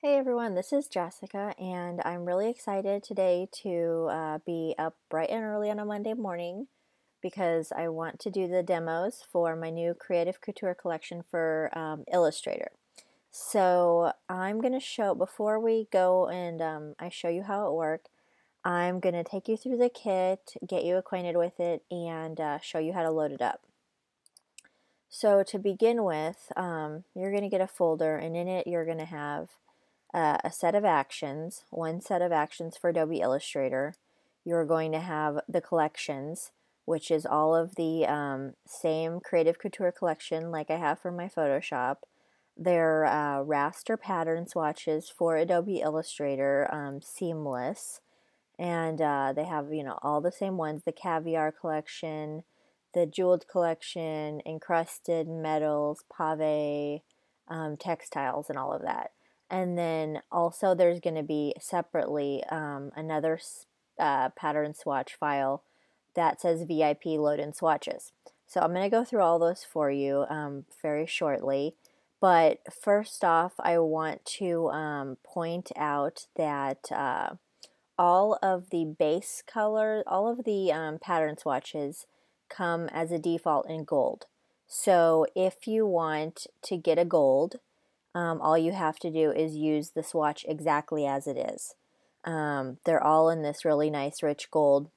Hey everyone, this is Jessica, and I'm really excited today to be up bright and early on a Monday morning because I want to do the demos for my new Creative Couture collection for Illustrator. So I'm going to show, before we go and I show you how it works, I'm going to take you through the kit, get you acquainted with it, and show you how to load it up. So to begin with, you're going to get a folder, and in it you're going to have a set of actions, one set of actions for Adobe Illustrator. You're going to have the collections, which is all of the same Creative Couture collection like I have for my Photoshop. They're raster pattern swatches for Adobe Illustrator, seamless, and they have all the same ones: the caviar collection, the jeweled collection, encrusted metals, pave, textiles, and all of that. And then also there's going to be separately another pattern swatch file that says VIP load in swatches. So I'm going to go through all those for you very shortly. But first off, I want to point out that all of the base color, all of the pattern swatches come as a default in gold. So if you want to get a gold, all you have to do is use the swatch exactly as it is. They're all in this really nice rich gold.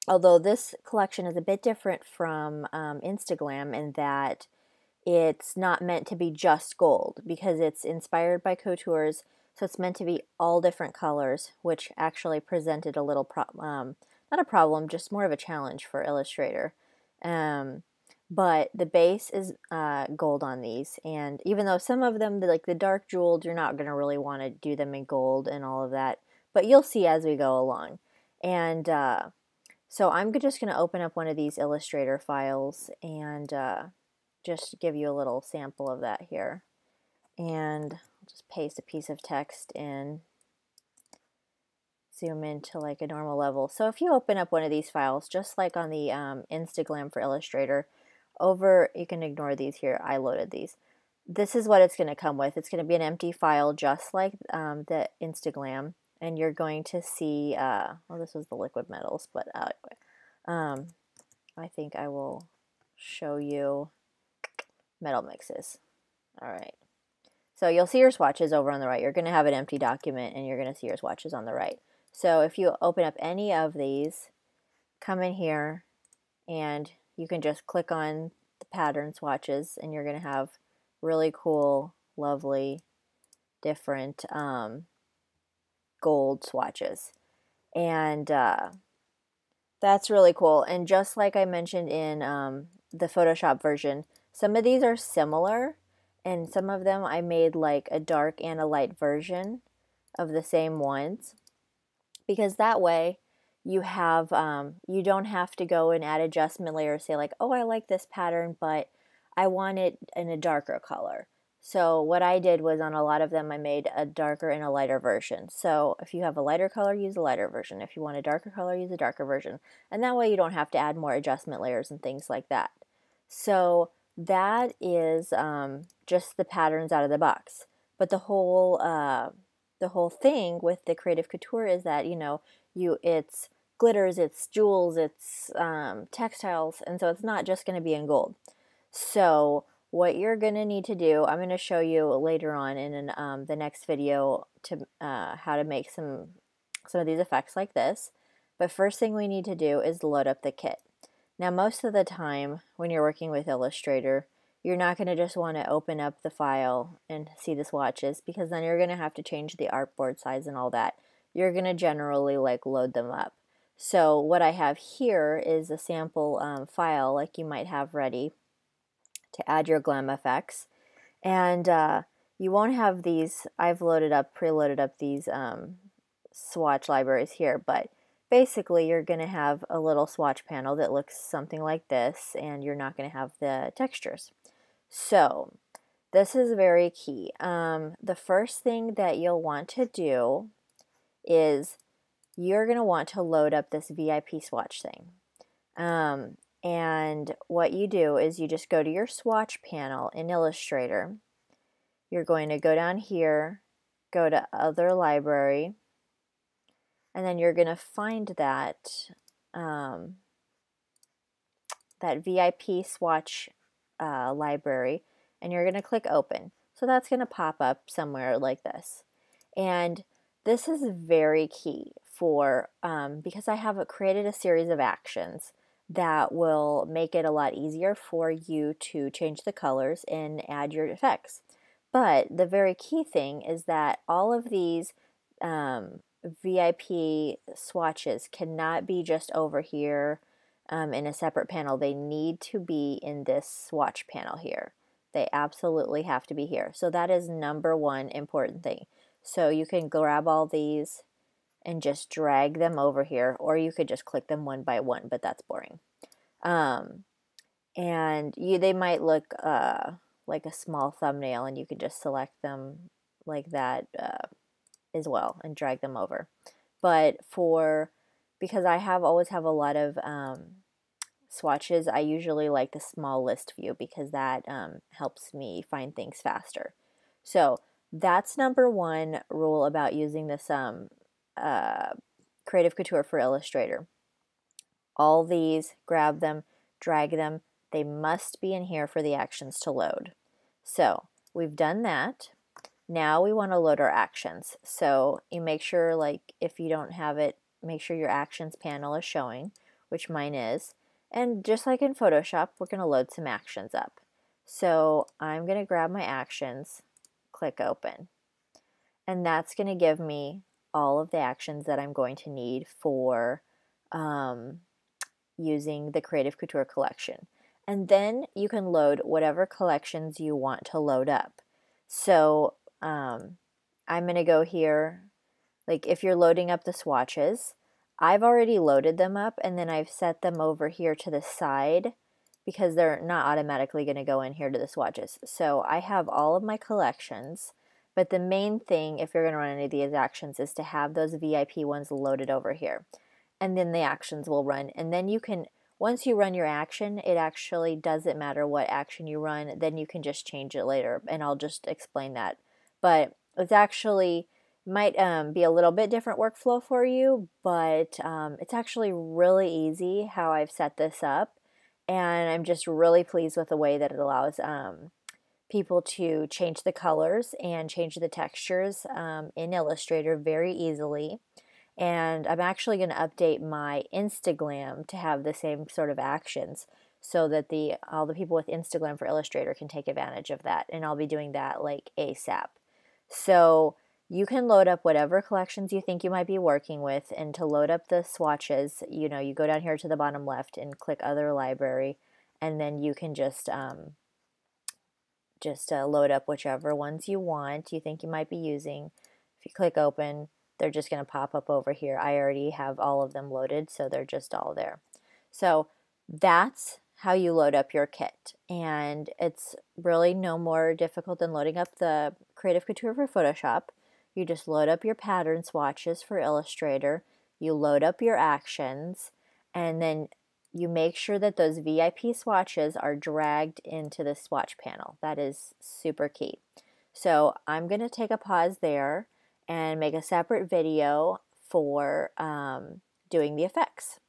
Although this collection is a bit different from Instagram in that it's not meant to be just gold because it's inspired by Couture's, so it's meant to be all different colors, which actually presented a little not a problem, just more of a challenge for Illustrator. But the base is gold on these, and even though some of them, like the dark jeweled, you're not going to really want to do them in gold and all of that, but you'll see as we go along. And so I'm just going to open up one of these Illustrator files and just give you a little sample of that here. And I'll just paste a piece of text in, zoom into like a normal level. So if you open up one of these files, just like on the Instagram for Illustrator, you can ignore these here, I loaded these. This is what it's going to come with. It's going to be an empty file just like the Instagram, and you're going to see, well, this was the liquid metals, but I think I will show you metal mixes. All right. So you'll see your swatches over on the right. You're going to have an empty document and you're going to see your swatches on the right. So if you open up any of these, come in here and you can just click on the pattern swatches and you're going to have really cool, lovely, different gold swatches. And that's really cool. And just like I mentioned in the Photoshop version, some of these are similar, and some of them I made like a dark and a light version of the same ones, because that way you have you don't have to go and add adjustment layers, say like, oh, I like this pattern, but I want it in a darker color. So what I did was on a lot of them I made a darker and a lighter version. So if you have a lighter color, use a lighter version. If you want a darker color, use a darker version. And that way you don't have to add more adjustment layers and things like that. So that is just the patterns out of the box. But the whole thing with the Creative Couture is that it's glitters, it's jewels, it's textiles, and so it's not just going to be in gold. So what you're going to need to do, I'm going to show you later on in the next video to how to make some of these effects like this. But first thing we need to do is load up the kit. Now most of the time when you're working with Illustrator, you're not going to just want to open up the file and see the swatches, because then you're going to have to change the artboard size and all that. You're going to generally like load them up. So what I have here is a sample file like you might have ready to add your glam effects. And you won't have these, I've preloaded up these swatch libraries here, but basically you're going to have a little swatch panel that looks something like this, and you're not going to have the textures. So this is very key. The first thing that you'll want to do is you're going to want to load up this VIP swatch thing. And what you do is you just go to your swatch panel in Illustrator. You're going to go down here, go to Other Library, and then you're going to find that that VIP swatch library, and you're going to click Open. So that's going to pop up somewhere like this. And this is very key for, because I have created a series of actions that will make it a lot easier for you to change the colors and add your effects. But the very key thing is that all of these VIP swatches cannot be just over here in a separate panel. They need to be in this swatch panel here. They absolutely have to be here. So that is number one important thing. So you can grab all these and just drag them over here, or you could just click them one by one, but that's boring. And they might look like a small thumbnail, and you could just select them like that as well and drag them over. But because I always have a lot of swatches, I usually like the small list view because that helps me find things faster. So that's number one rule about using this Creative Couture for Illustrator. All these, grab them, drag them. They must be in here for the actions to load. So we've done that. Now we want to load our actions. So you make sure, like, if you don't have it, make sure your actions panel is showing, which mine is. And just like in Photoshop, we're going to load some actions up. So I'm going to grab my actions, click Open. And that's going to give me all of the actions that I'm going to need for using the Creative Couture collection. And then you can load whatever collections you want to load up. So I'm going to go here, like if you're loading up the swatches, I've already loaded them up and then I've set them over here to the side because they're not automatically going to go in here to the swatches. So I have all of my collections, but the main thing if you're going to run any of these actions is to have those VIP ones loaded over here. And then the actions will run. And then you can, once you run your action, it actually doesn't matter what action you run, then you can just change it later, and I'll just explain that. But it's actually might be a little bit different workflow for you, but it's actually really easy how I've set this up, and I'm just really pleased with the way that it allows people to change the colors and change the textures in Illustrator very easily. And I'm actually going to update my Instagram to have the same sort of actions so that all the people with Instagram for Illustrator can take advantage of that. And I'll be doing that like ASAP. So you can load up whatever collections you think you might be working with, and to load up the swatches, you go down here to the bottom left and click Other Library, and then you can just load up whichever ones you think you might be using. If you click Open, they're just going to pop up over here. I already have all of them loaded, so they're just all there. So that's how you load up your kit, and it's really no more difficult than loading up the Creative Couture for Photoshop. You just load up your pattern swatches for Illustrator, you load up your actions, and then you make sure that those VIP swatches are dragged into the swatch panel. That is super key. So I'm going to take a pause there and make a separate video for doing the effects.